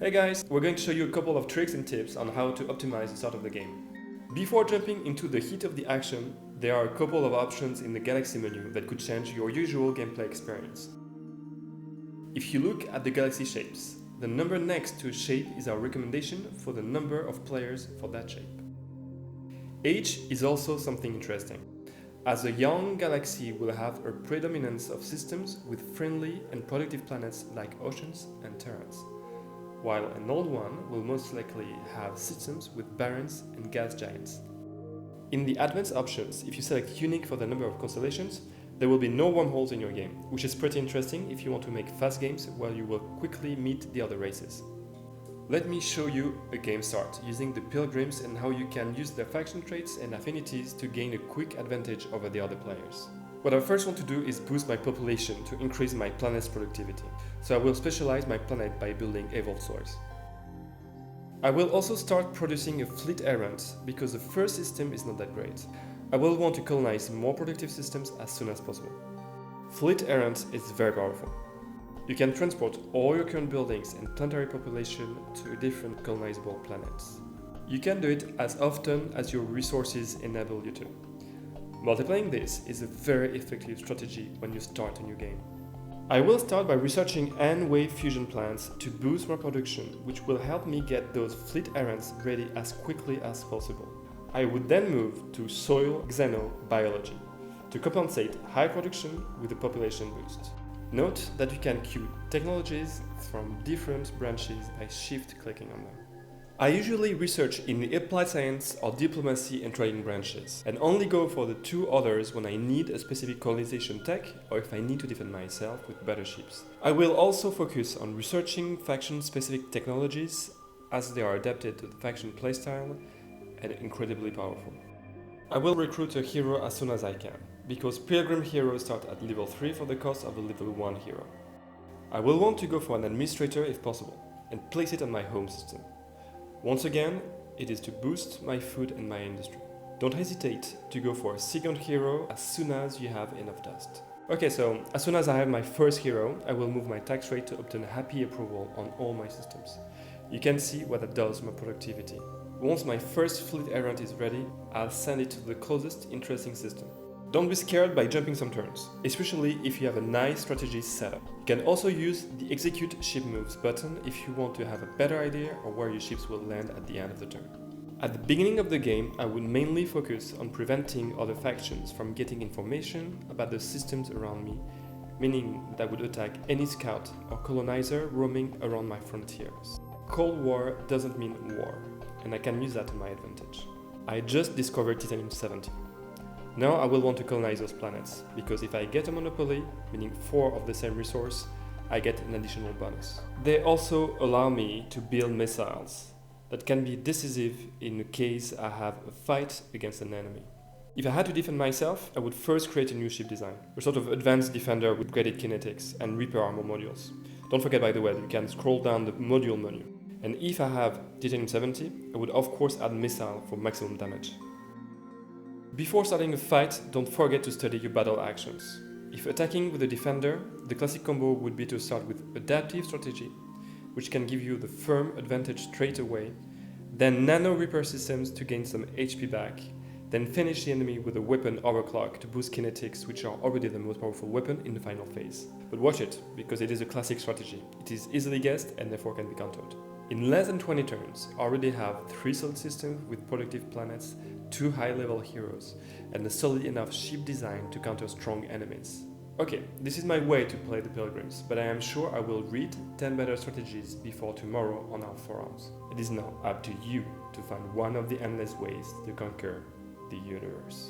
Hey guys, we're going to show you a couple of tricks and tips on how to optimize the start of the game. Before jumping into the heat of the action, there are a couple of options in the Galaxy menu that could change your usual gameplay experience. If you look at the Galaxy shapes, the number next to a shape is our recommendation for the number of players for that shape. Age is also something interesting, as a young galaxy will have a predominance of systems with friendly and productive planets like oceans and terrains, while an old one will most likely have systems with barrens and gas giants. In the advanced options, if you select unique for the number of constellations, there will be no wormholes in your game, which is pretty interesting if you want to make fast games where you will quickly meet the other races. Let me show you a game start using the pilgrims and how you can use their faction traits and affinities to gain a quick advantage over the other players. What I first want to do is boost my population to increase my planet's productivity, so I will specialize my planet by building evolved soils. I will also start producing a fleet errant because the first system is not that great. I will want to colonize more productive systems as soon as possible. Fleet errant is very powerful. You can transport all your current buildings and planetary population to different colonizable planets. You can do it as often as your resources enable you to. Multiplying this is a very effective strategy when you start a new game. I will start by researching N-wave fusion plants to boost my production, which will help me get those fleet errands ready as quickly as possible. I would then move to soil xenobiology to compensate high production with a population boost. Note that you can queue technologies from different branches by shift-clicking on them. I usually research in the applied science or diplomacy and trading branches, and only go for the two others when I need a specific colonization tech or if I need to defend myself with better ships. I will also focus on researching faction-specific technologies as they are adapted to the faction playstyle and incredibly powerful. I will recruit a hero as soon as I can, because Pilgrim heroes start at level 3 for the cost of a level 1 hero. I will want to go for an administrator if possible, and place it on my home system. Once again, it is to boost my food and my industry. Don't hesitate to go for a second hero as soon as you have enough dust. Okay, so as soon as I have my first hero, I will move my tax rate to obtain happy approval on all my systems. You can see what that does to my productivity. Once my first fleet errant is ready, I'll send it to the closest interesting system. Don't be scared by jumping some turns, especially if you have a nice strategy set up. You can also use the Execute Ship Moves button if you want to have a better idea of where your ships will land at the end of the turn. At the beginning of the game, I would mainly focus on preventing other factions from getting information about the systems around me, meaning that I would attack any scout or colonizer roaming around my frontiers. Cold War doesn't mean war, and I can use that to my advantage. I just discovered Titanium 70. Now I will want to colonize those planets, because if I get a monopoly, meaning 4 of the same resource, I get an additional bonus. They also allow me to build missiles that can be decisive in case I have a fight against an enemy. If I had to defend myself, I would first create a new ship design, a sort of advanced defender with graded kinetics and repair armor modules. Don't forget, by the way, that you can scroll down the module menu. And if I have Titanium 70, I would of course add missile for maximum damage. Before starting a fight, don't forget to study your battle actions. If attacking with a defender, the classic combo would be to start with adaptive strategy, which can give you the firm advantage straight away, then nano repair systems to gain some HP back, then finish the enemy with a weapon overclock to boost kinetics, which are already the most powerful weapon in the final phase. But watch it, because it is a classic strategy. It is easily guessed and therefore can be countered. In less than 20 turns, I already have 3 solid systems with productive planets, 2 high-level heroes, and a solid enough ship design to counter strong enemies. Okay, this is my way to play the Pilgrims, but I am sure I will read 10 better strategies before tomorrow on our forums. It is now up to you to find one of the endless ways to conquer the universe.